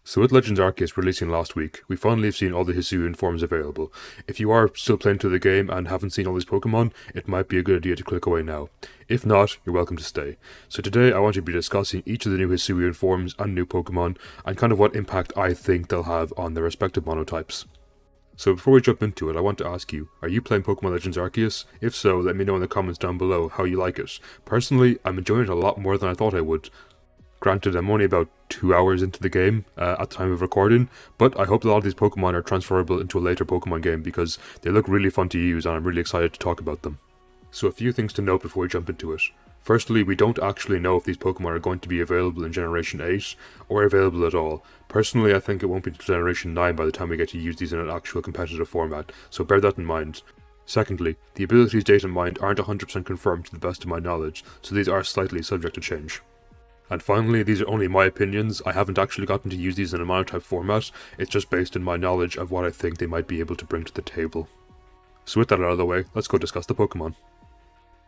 So with Legends Arceus releasing last week, we finally have seen all the Hisuian forms available. If you are still playing through the game and haven't seen all these Pokémon, it might be a good idea to click away now. If not, you're welcome to stay. So today I want to be discussing each of the new Hisuian forms and new Pokémon, and kind of what impact I think they'll have on their respective monotypes. So before we jump into it, I want to ask you, are you playing Pokémon Legends Arceus? If so, let me know in the comments down below how you like it. Personally, I'm enjoying it a lot more than I thought I would. Granted, I'm only about 2 hours into the game at the time of recording, but I hope a lot of these Pokemon are transferable into a later Pokemon game because they look really fun to use and I'm really excited to talk about them. So a few things to note before we jump into it. Firstly, we don't actually know if these Pokemon are going to be available in Generation 8 or available at all. Personally, I think it won't be until Generation 9 by the time we get to use these in an actual competitive format, so bear that in mind. Secondly, the abilities data mined aren't 100% confirmed to the best of my knowledge, so these are slightly subject to change. And finally, these are only my opinions. I haven't actually gotten to use these in a monotype format, it's just based on my knowledge of what I think they might be able to bring to the table. So with that out of the way, let's go discuss the Pokemon.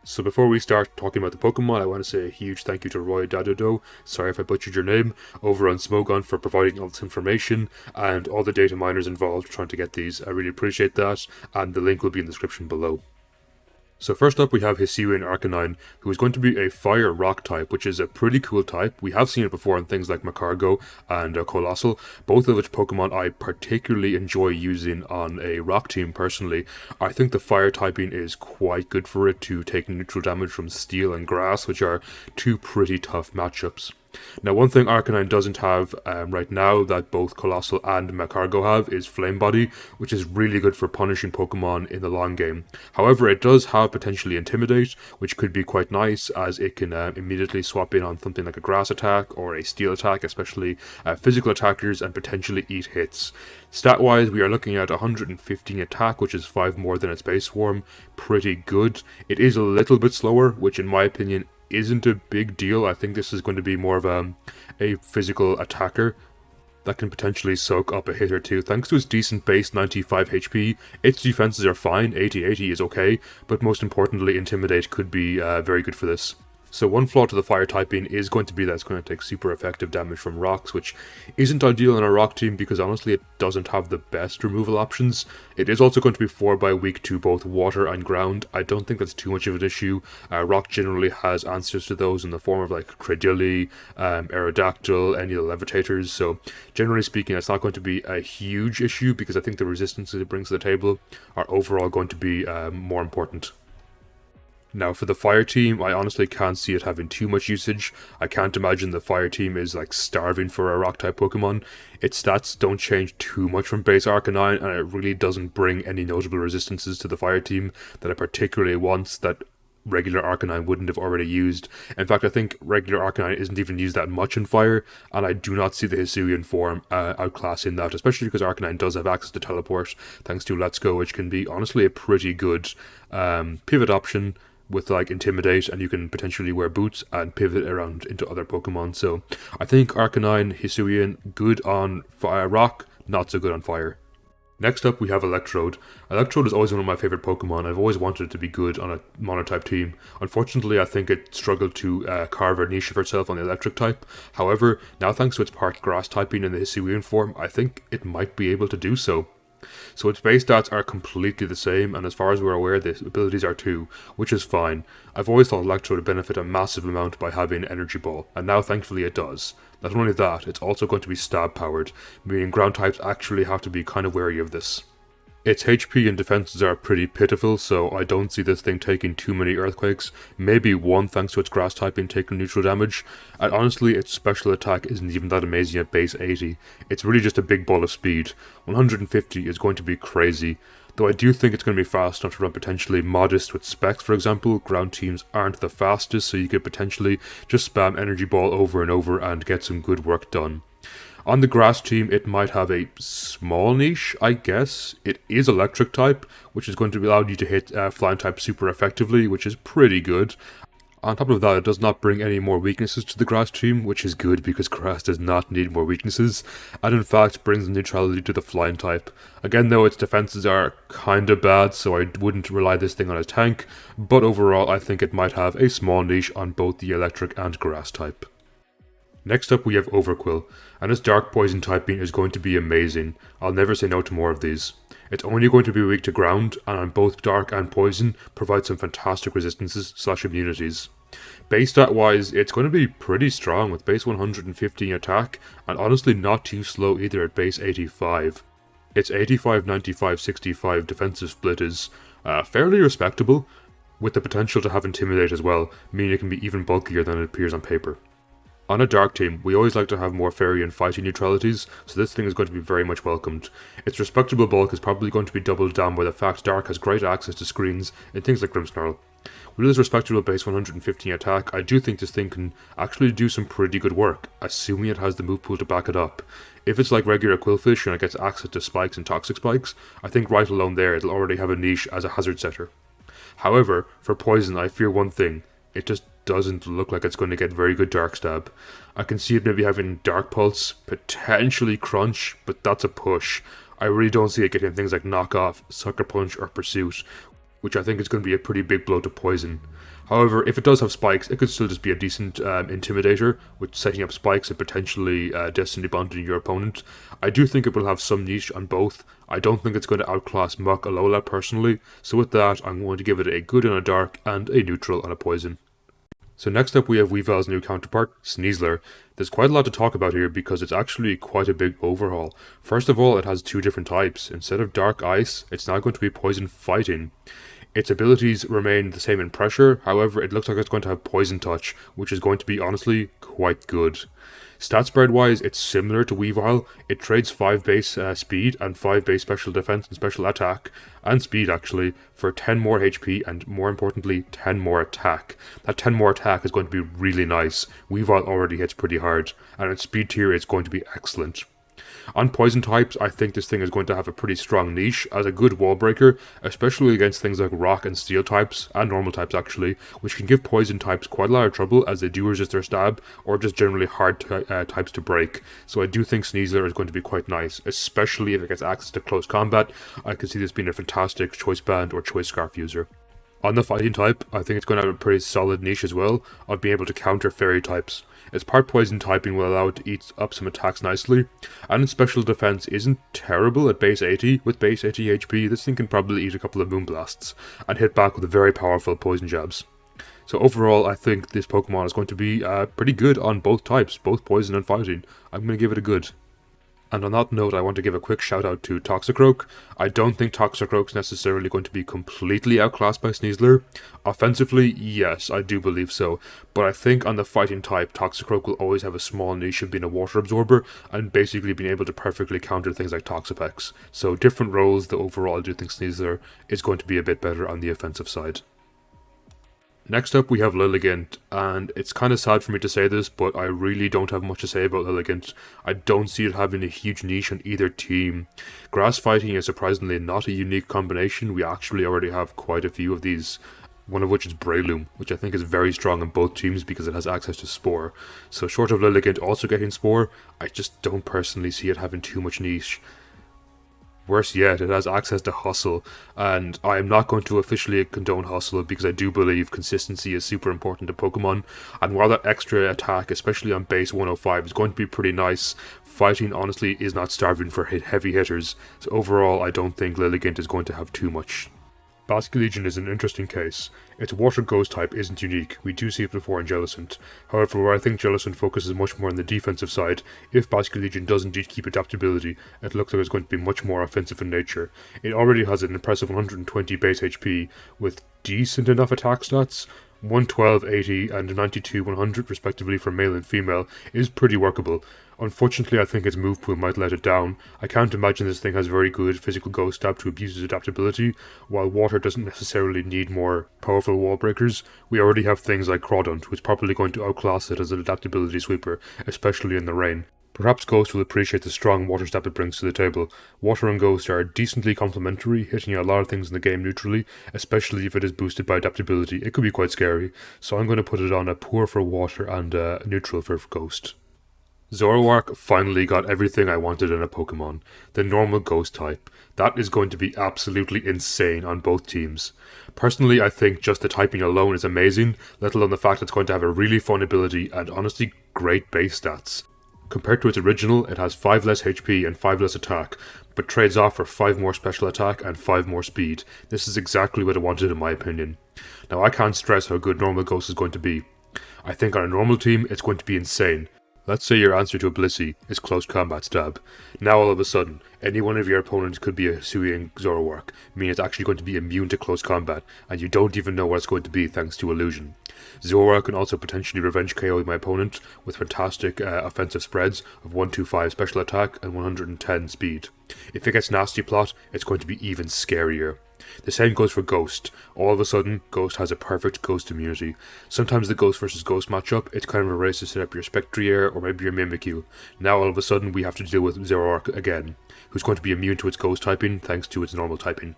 So before we start talking about the Pokemon, I want to say a huge thank you to RoiDadadou, sorry if I butchered your name, over on Smogon for providing all this information, and all the data miners involved trying to get these. I really appreciate that, and the link will be in the description below. So first up we have Hisuian Arcanine, who is going to be a Fire Rock type, which is a pretty cool type. We have seen it before in things like Magcargo and Colossal, both of which Pokemon I particularly enjoy using on a Rock team personally. I think the Fire typing is quite good for it to take neutral damage from Steel and Grass, which are two pretty tough matchups. Now, one thing Arcanine doesn't have right now that both Colossal and Magcargo have is Flame Body, which is really good for punishing Pokemon in the long game. However, it does have potentially Intimidate, which could be quite nice as it can immediately swap in on something like a Grass attack or a Steel attack, especially physical attackers, and potentially eat hits. Stat-wise, we are looking at 115 attack, which is 5 more than its base form. Pretty good. It is a little bit slower, which in my opinion isn't a big deal. I think this is going to be more of a physical attacker that can potentially soak up a hit or two. Thanks to its decent base 95 HP, its defenses are fine, 80-80 is okay, but most importantly Intimidate could be very good for this. So one flaw to the Fire typing is going to be that it's going to take super effective damage from rocks, which isn't ideal in a rock team because honestly it doesn't have the best removal options. It is also going to be 4x weak to both water and ground. I don't think that's too much of an issue. Rock generally has answers to those in the form of like Cradily, Aerodactyl, any of the Levitators, so generally speaking it's not going to be a huge issue because I think the resistances it brings to the table are overall going to be more important. Now for the Fire team, I honestly can't see it having too much usage. I can't imagine the Fire team is like starving for a Rock type Pokemon. Its stats don't change too much from base Arcanine, and it really doesn't bring any notable resistances to the Fire team that it particularly wants that regular Arcanine wouldn't have already used. In fact, I think regular Arcanine isn't even used that much in Fire, and I do not see the Hisuian form outclassing that, especially because Arcanine does have access to Teleport thanks to Let's Go, which can be honestly a pretty good pivot option with like Intimidate, and you can potentially wear boots and pivot around into other Pokemon. So I think Arcanine, Hisuian, good on Fire Rock, not so good on Fire. Next up we have Electrode. Electrode is always one of my favourite Pokemon. I've always wanted it to be good on a monotype team. Unfortunately, I think it struggled to carve a niche for itself on the electric type. However, now thanks to its part grass typing in the Hisuian form, I think it might be able to do so. So its base stats are completely the same, and as far as we're aware, the abilities are too, which is fine. I've always thought Electrode would benefit a massive amount by having Energy Ball, and now thankfully it does. Not only that, it's also going to be stab powered, meaning ground types actually have to be kind of wary of this. Its HP and defenses are pretty pitiful, so I don't see this thing taking too many earthquakes, maybe one thanks to its grass typing taking neutral damage, and honestly its special attack isn't even that amazing at base 80, it's really just a big ball of speed. 150 is going to be crazy, though I do think it's going to be fast enough to run potentially modest with specs for example. Ground teams aren't the fastest, so you could potentially just spam Energy Ball over and over and get some good work done. On the grass team, it might have a small niche, I guess. It is electric type, which is going to allow you to hit flying type super effectively, which is pretty good. On top of that, it does not bring any more weaknesses to the grass team, which is good because grass does not need more weaknesses, and in fact brings neutrality to the flying type. Again though, its defenses are kinda bad, so I wouldn't rely this thing on a tank, but overall I think it might have a small niche on both the electric and grass type. Next up we have Overkill, and its Dark Poison typing is going to be amazing. I'll never say no to more of these. It's only going to be weak to ground, and on both Dark and Poison provides some fantastic resistances / immunities. Base stat wise, it's going to be pretty strong with base 115 attack, and honestly not too slow either at base 85. Its 85, 95, 65 defensive split is fairly respectable, with the potential to have Intimidate as well, meaning it can be even bulkier than it appears on paper. On a Dark team, we always like to have more fairy and fighting neutralities, so this thing is going to be very much welcomed. Its respectable bulk is probably going to be doubled down by the fact Dark has great access to screens in things like Grimmsnarl. With its respectable base 115 attack, I do think this thing can actually do some pretty good work, assuming it has the move pool to back it up. If it's like regular Quillfish and it gets access to spikes and toxic spikes, I think right alone there it'll already have a niche as a hazard setter. However, for Poison I fear one thing: it just doesn't look like it's going to get very good Dark Stab. I can see it maybe having Dark Pulse, potentially Crunch, but that's a push. I really don't see it getting things like Knock Off, Sucker Punch or Pursuit, which I think is going to be a pretty big blow to Poison. However, if it does have spikes, it could still just be a decent Intimidator, with setting up spikes and potentially Destiny Bonding your opponent. I do think it will have some niche on both. I don't think it's going to outclass Muk Alola personally, so with that I'm going to give it a good on a Dark and a neutral on a Poison. So next up we have Weavile's new counterpart, Sneezler. There's quite a lot to talk about here because it's actually quite a big overhaul. First of all, it has two different types. Instead of Dark Ice, it's now going to be Poison Fighting. Its abilities remain the same in pressure, however it looks like it's going to have Poison Touch, which is going to be honestly quite good. Stat spread wise, it's similar to Weavile. It trades 5 base speed and 5 base special defense and special attack, and speed actually, for 10 more HP and more importantly 10 more attack. That 10 more attack is going to be really nice. Weavile already hits pretty hard, and its speed tier is going to be excellent. On Poison types, I think this thing is going to have a pretty strong niche as a good wall breaker, especially against things like Rock and Steel types, and Normal types actually, which can give Poison types quite a lot of trouble as they do resist their stab, or just generally hard types to break. So I do think Sneezler is going to be quite nice, especially if it gets access to close combat. I can see this being a fantastic Choice Band or Choice Scarf user. On the Fighting type, I think it's going to have a pretty solid niche as well of being able to counter Fairy types. Its part Poison typing will allow it to eat up some attacks nicely, and its special defense isn't terrible at base 80. With base 80 HP, this thing can probably eat a couple of Moonblasts, and hit back with very powerful Poison Jabs. So overall, I think this Pokemon is going to be pretty good on both types, both Poison and Fighting. I'm going to give it a good. And on that note, I want to give a quick shout out to Toxicroak. I don't think Toxicroak's necessarily going to be completely outclassed by Sneezler. Offensively, yes, I do believe so. But I think on the Fighting type, Toxicroak will always have a small niche of being a water absorber and basically being able to perfectly counter things like Toxapex. So different roles, though overall I do think Sneezler is going to be a bit better on the offensive side. Next up we have Liligant, and it's kind of sad for me to say this, but I really don't have much to say about Liligant. I don't see it having a huge niche on either team. Grass Fighting is surprisingly not a unique combination. We actually already have quite a few of these, one of which is Breloom, which I think is very strong on both teams because it has access to Spore. So short of Liligant also getting Spore, I just don't personally see it having too much niche. Worse yet, it has access to Hustle, and I am not going to officially condone Hustle because I do believe consistency is super important to Pokemon, and while that extra attack, especially on base 105, is going to be pretty nice, Fighting honestly is not starving for heavy hitters, so overall I don't think Liligant is going to have too much. Basculegion is an interesting case. Its Water Ghost type isn't unique, we do see it before in Jellicent. However, where I think Jellicent focuses much more on the defensive side, if Basculegion does indeed keep adaptability, it looks like it's going to be much more offensive in nature. It already has an impressive 120 base HP, with decent enough attack stats. 112, 80 and 92, 100 respectively for male and female is pretty workable. Unfortunately, I think its move pool might let it down. I can't imagine this thing has very good physical ghost stab to abuse its adaptability, while water doesn't necessarily need more powerful wall breakers. We already have things like Crawdaunt, who's probably going to outclass it as an adaptability sweeper, especially in the rain. Perhaps Ghost will appreciate the strong water stab it brings to the table. Water and Ghost are decently complementary, hitting a lot of things in the game neutrally, especially if it is boosted by adaptability. It could be quite scary, so I'm going to put it on a poor for water and a neutral for Ghost. Zoroark finally got everything I wanted in a Pokemon. The normal Ghost type. That is going to be absolutely insane on both teams. Personally, I think just the typing alone is amazing, let alone the fact it's going to have a really fun ability and honestly great base stats. Compared to its original, it has 5 less HP and 5 less attack, but trades off for 5 more special attack and 5 more speed. This is exactly what I wanted in my opinion. Now I can't stress how good normal Ghost is going to be. I think on a normal team, it's going to be insane. Let's say your answer to a Blissey is Close Combat Stab. Now all of a sudden, any one of your opponents could be a Hisuian Zoroark, meaning it's actually going to be immune to close combat, and you don't even know what it's going to be thanks to Illusion. Zoroark can also potentially revenge KO my opponent with fantastic offensive spreads of 125 special attack and 110 speed. If it gets nasty plot, it's going to be even scarier. The same goes for Ghost. All of a sudden, Ghost has a perfect Ghost immunity. Sometimes the Ghost versus Ghost matchup, it's kind of a race to set up your Spectrier or maybe your Mimikyu. Now all of a sudden we have to deal with Zoroark again, who's going to be immune to its Ghost typing thanks to its normal typing.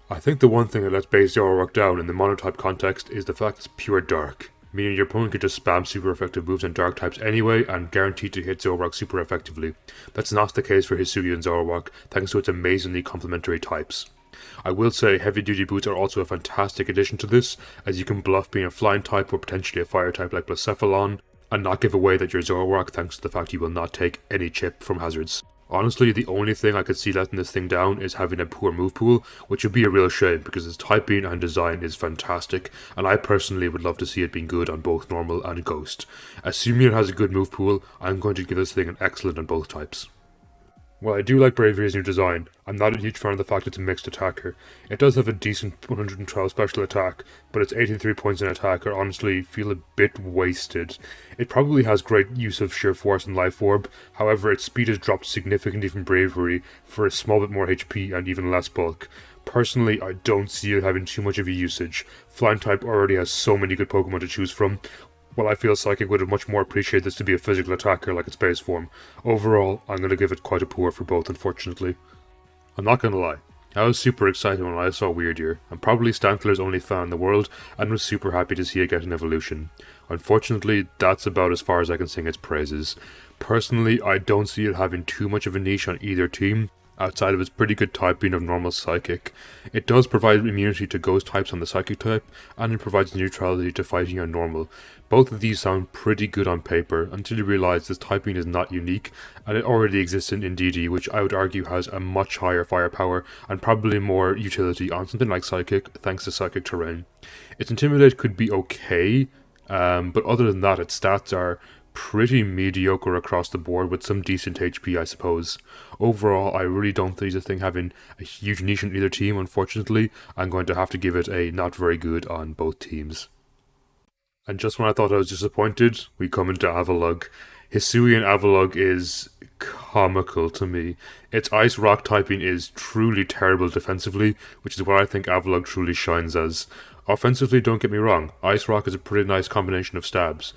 I think the one thing that lets base Zoroark down in the Monotype context is the fact it's pure Dark, meaning your opponent could just spam super effective moves on Dark types anyway and guaranteed to hit Zoroark super effectively. That's not the case for Hisuian Zoroark thanks to its amazingly complementary types. I will say heavy duty boots are also a fantastic addition to this, as you can bluff being a flying type or potentially a fire type like Blacephalon, and not give away that you're Zoroark thanks to the fact you will not take any chip from hazards. Honestly, the only thing I could see letting this thing down is having a poor move pool, which would be a real shame because its typing and design is fantastic, and I personally would love to see it being good on both normal and Ghost. Assuming it has a good move pool, I'm going to give this thing an excellent on both types. While I do like Bravery's new design, I'm not a huge fan of the fact it's a mixed attacker. It does have a decent 112 special attack, but its 83 points in attack are honestly feel a bit wasted. It probably has great use of sheer force and life orb, however its speed has dropped significantly from Bravery for a small bit more HP and even less bulk. Personally, I don't see it having too much of a usage. Flying type already has so many good Pokemon to choose from, while I feel Psychic would have much more appreciated this to be a physical attacker like its base form. Overall, I'm going to give it quite a poor for both, unfortunately. I'm not going to lie, I was super excited when I saw Weirdeer. I'm probably Stantler's only fan in the world, and was super happy to see it get an evolution. Unfortunately, that's about as far as I can sing its praises. Personally, I don't see it having too much of a niche on either team, outside of its pretty good typing of normal Psychic. It does provide immunity to Ghost types on the Psychic type, and it provides neutrality to fighting on normal. Both of these sound pretty good on paper, until you realise this typing is not unique, and it already exists in DD, which I would argue has a much higher firepower, and probably more utility on something like Psychic, thanks to Psychic terrain. Its Intimidate could be okay, but other than that, its stats are pretty mediocre across the board with some decent HP, I suppose. Overall, I really don't think this thing having a huge niche on either team, unfortunately. I'm going to have to give it a not very good on both teams. And just when I thought I was disappointed, we come into Avalon. Hisuian Avalon is comical to me. Its Ice Rock typing is truly terrible defensively, which is what I think Avalon truly shines as. Offensively, don't get me wrong, Ice Rock is a pretty nice combination of stabs,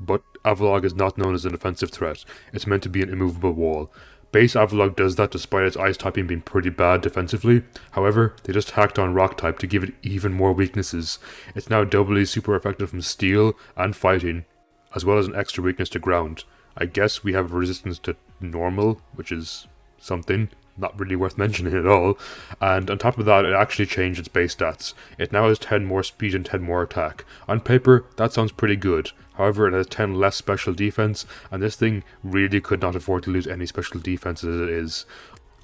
but Avalon is not known as an offensive threat. It's meant to be an immovable wall. Base Avalon does that despite its Ice typing being pretty bad defensively. However, they just hacked on Rock type to give it even more weaknesses. It's now doubly super effective from Steel and Fighting, as well as an extra weakness to Ground. I guess we have resistance to Normal, which is something. Not really worth mentioning at all, and on top of that, it actually changed its base stats. It now has 10 more speed and 10 more attack. On paper, that sounds pretty good. However, it has 10 less special defense, and this thing really could not afford to lose any special defense as it is.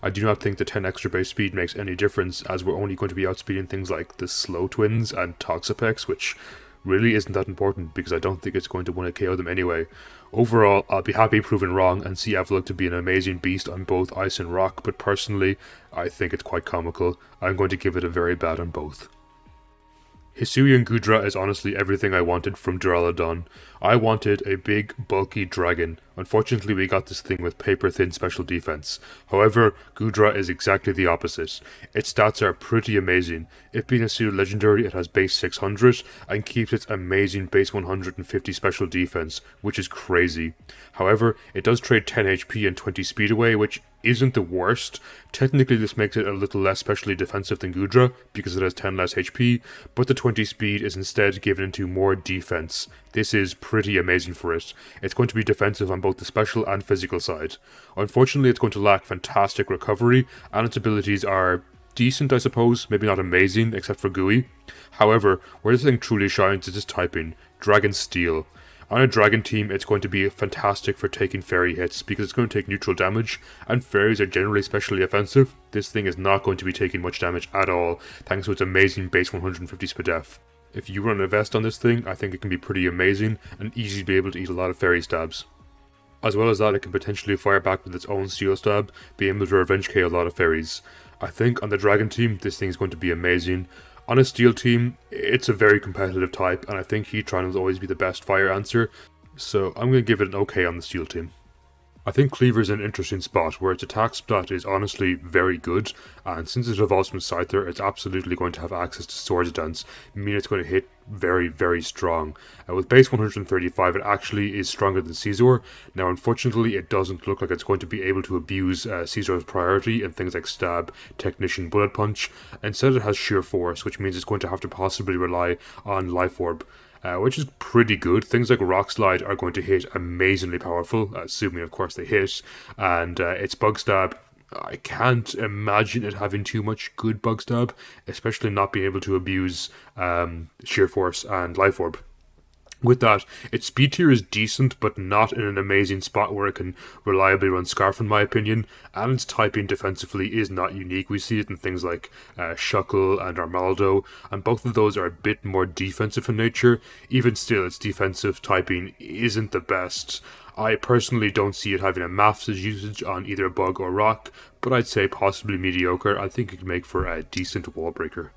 I do not think the 10 extra base speed makes any difference, as we're only going to be outspeeding things like the Slow Twins and Toxapex, which really isn't that important because I don't think it's going to want to KO them anyway. Overall, I'll be happy proven wrong and see Avalon to be an amazing beast on both Ice and Rock, but personally, I think it's quite comical. I'm going to give it a very bad on both. Hisuian Gudra is honestly everything I wanted from Duraludon. I wanted a big, bulky dragon. Unfortunately, we got this thing with paper-thin special defense. However, Gudra is exactly the opposite. Its stats are pretty amazing. It being a pseudo-legendary, it has base 600, and keeps its amazing base 150 special defense, which is crazy. However, it does trade 10 HP and 20 speed away, which isn't the worst. Technically, this makes it a little less specially defensive than Gudra, because it has 10 less HP, but the 20 speed is instead given into more defense. This is pretty amazing for it. It's going to be defensive on both the special and physical side. Unfortunately, it's going to lack fantastic recovery, and its abilities are decent, I suppose, maybe not amazing, except for Gooey. However, where this thing truly shines is its typing, Dragon Steel. On a Dragon team, it's going to be fantastic for taking fairy hits, because it's going to take neutral damage, and fairies are generally especially offensive. This thing is not going to be taking much damage at all, thanks to its amazing base 150 SPDF. If you run a vest on this thing, I think it can be pretty amazing, and easy to be able to eat a lot of fairy stabs. As well as that, it can potentially fire back with its own steel stab, being able to revenge KO a lot of fairies. I think on the Dragon team, this thing is going to be amazing. On a Steel team, it's a very competitive type, and I think Heatran will always be the best fire answer, so I'm going to give it an okay on the Steel team. I think Cleaver is an interesting spot, where its attack stat is honestly very good, and since it evolves from Scyther, it's absolutely going to have access to Swords Dance, meaning it's going to hit very, very strong. With base 135, it actually is stronger than Scizor. Now, unfortunately, it doesn't look like it's going to be able to abuse Scizor's priority in things like Stab, Technician, Bullet Punch. Instead, it has Sheer Force, which means it's going to have to possibly rely on Life Orb. Which is pretty good. Things like Rock Slide are going to hit amazingly powerful, assuming of course they hit, and its Bug Stab, I can't imagine it having too much good Bug Stab, especially not being able to abuse Sheer Force and Life Orb. With that, its speed tier is decent, but not in an amazing spot where it can reliably run Scarf in my opinion, and its typing defensively is not unique. We see it in things like Shuckle and Armaldo, and both of those are a bit more defensive in nature. Even still, its defensive typing isn't the best. I personally don't see it having a massive usage on either Bug or Rock, but I'd say possibly mediocre. I think it can make for a decent wall breaker.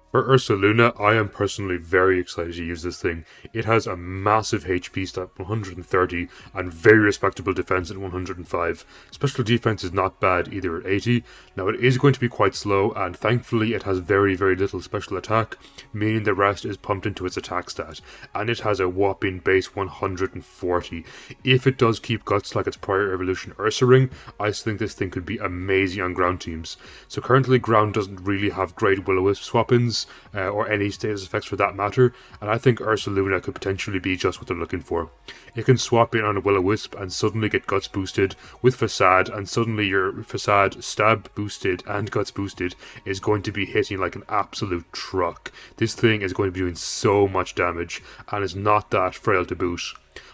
For Ursulina, I am personally very excited to use this thing. It has a massive HP stat 130 and very respectable defense at 105. Special defense is not bad either at 80. Now it is going to be quite slow, and thankfully it has very, very little special attack, meaning the rest is pumped into its attack stat, and it has a whopping base 140. If it does keep guts like its prior evolution Ursaring, I think this thing could be amazing on ground teams. So currently ground doesn't really have great Will-O-Wisp swap-ins, or any status effects for that matter, and I think Ursulina could potentially be just what they're looking for. It can swap in on a Will-O-Wisp and suddenly get Guts boosted with Facade, and suddenly your Facade Stab boosted and Guts boosted is going to be hitting like an absolute truck. This thing is going to be doing so much damage, and is not that frail to boot.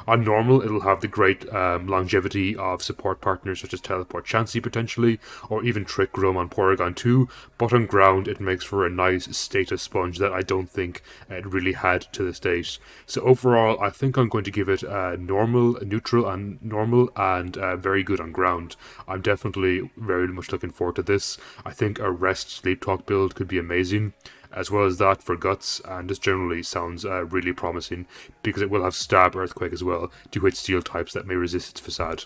On normal, it'll have the great longevity of support partners such as Teleport Chansey potentially, or even Trick Room on Porygon 2, but on ground it makes for a nice status sponge that I don't think it really had to this date. So overall, I think I'm going to give it normal, neutral and normal, and very good on ground. I'm definitely very much looking forward to this. I think a Rest Sleep Talk build could be amazing, as well as that for Guts, and this generally sounds really promising because it will have Stab Earthquake as well to hit steel types that may resist its Facade.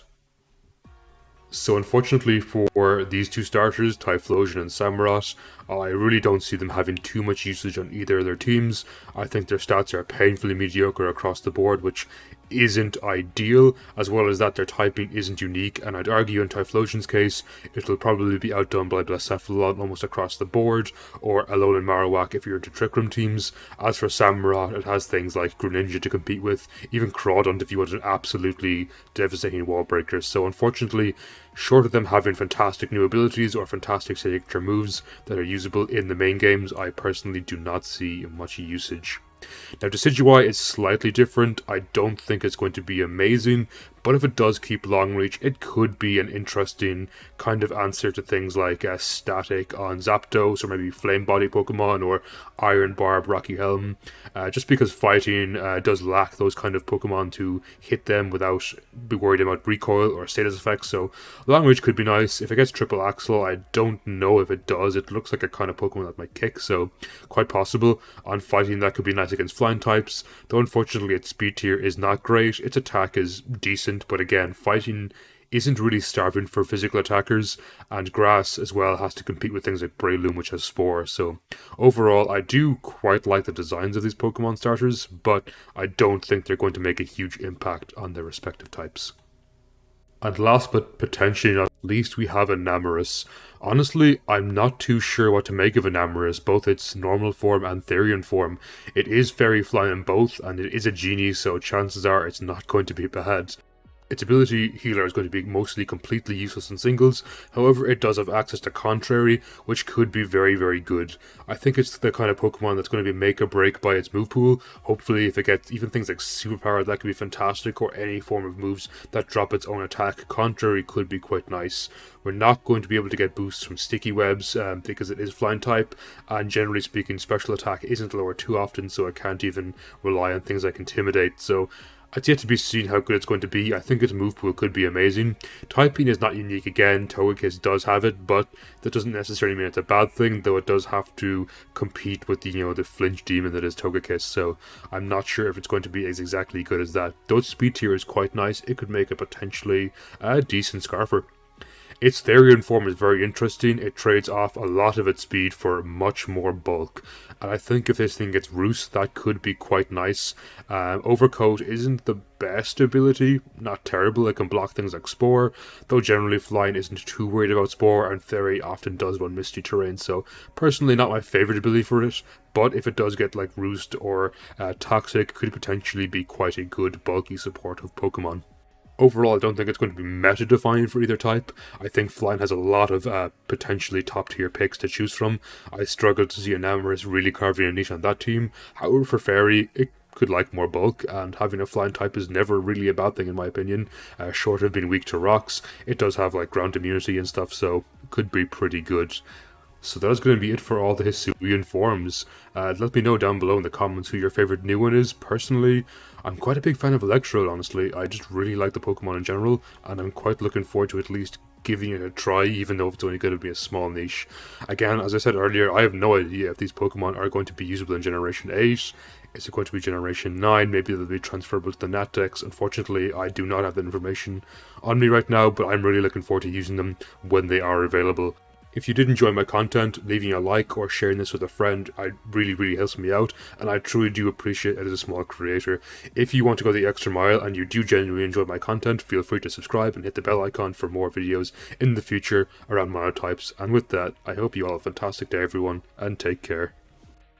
So unfortunately for these two starters, Typhlosion and Samurai, I really don't see them having too much usage on either of their teams. I think their stats are painfully mediocre across the board, which isn't ideal, as well as that their typing isn't unique, and I'd argue in Typhlosion's case, it'll probably be outdone by Blacephalon almost across the board, or Alolan Marowak if you're into Trick Room teams. As for Samurai, it has things like Greninja to compete with, even Crawdont if you want an absolutely devastating wall breaker. So unfortunately, short of them having fantastic new abilities or fantastic signature moves that are usable in the main games, I personally do not see much usage. Now, Decidueye is slightly different. I don't think it's going to be amazing, but if it does keep long reach, it could be an interesting kind of answer to things like Static on Zapdos, or maybe Flame Body Pokemon, or Iron Barb, Rocky Helm, just because fighting does lack those kind of Pokemon to hit them without be worried about recoil or status effects, so long reach could be nice. If it gets Triple Axle, I don't know if it does. It looks like a kind of Pokemon that might kick, so quite possible. On fighting, that could be nice against flying types, though unfortunately its speed tier is not great. Its attack is decent, but again, fighting isn't really starving for physical attackers, and Grass as well has to compete with things like Breloom, which has Spore. So overall, I do quite like the designs of these Pokemon starters, but I don't think they're going to make a huge impact on their respective types. And last but potentially not least, we have an Amorous. Honestly, I'm not too sure what to make of an Amorous, both its normal form and Therian form. It is Fairy Flying in both, and it is a genie, so chances are it's not going to be bad. Its ability Healer is going to be mostly completely useless in singles, however it does have access to Contrary, which could be very, very good. I think it's the kind of Pokemon that's going to be make or break by its move pool. Hopefully if it gets even things like Superpower, that could be fantastic, or any form of moves that drop its own attack. Contrary could be quite nice. We're not going to be able to get boosts from Sticky Webs because it is Flying type, and generally speaking special attack isn't lowered too often, so it can't even rely on things like Intimidate, so it's yet to be seen how good it's going to be. I think its move pool could be amazing. Typing is not unique again, Togekiss does have it, but that doesn't necessarily mean it's a bad thing, though it does have to compete with the, the flinch demon that is Togekiss, so I'm not sure if it's going to be as exactly good as that. Though its speed tier is quite nice, it could make a potentially decent Scarfer. Its Therian form is very interesting. It trades off a lot of its speed for much more bulk. And I think if this thing gets Roost, that could be quite nice. Overcoat isn't the best ability, not terrible. It can block things like Spore, though generally Flying isn't too worried about Spore, and Fairy often does run Misty Terrain, so personally not my favourite ability for it. But if it does get like Roost or Toxic, could potentially be quite a good bulky supportive Pokemon. Overall, I don't think it's going to be meta-defining for either type. I think Flying has a lot of potentially top-tier picks to choose from. I struggle to see an Amorous really carving a niche on that team. However, for Fairy, it could like more bulk, and having a Flying type is never really a bad thing in my opinion. Short of being weak to rocks, it does have like ground immunity and stuff, so it could be pretty good. So that's going to be it for all the Hisuian forms. Let me know down below in the comments who your favourite new one is. Personally, I'm quite a big fan of Electrode, honestly. I just really like the Pokemon in general, and I'm quite looking forward to at least giving it a try, even though it's only going to be a small niche. Again, as I said earlier, I have no idea if these Pokemon are going to be usable in Generation 8. Is it going to be Generation 9? Maybe they'll be transferable to the Nat Dex. Unfortunately, I do not have that information on me right now, but I'm really looking forward to using them when they are available. If you did enjoy my content, leaving a like or sharing this with a friend really helps me out, and I truly do appreciate it as a small creator. If you want to go the extra mile and you do genuinely enjoy my content, feel free to subscribe and hit the bell icon for more videos in the future around monotypes. And with that, I hope you all have a fantastic day everyone, and take care.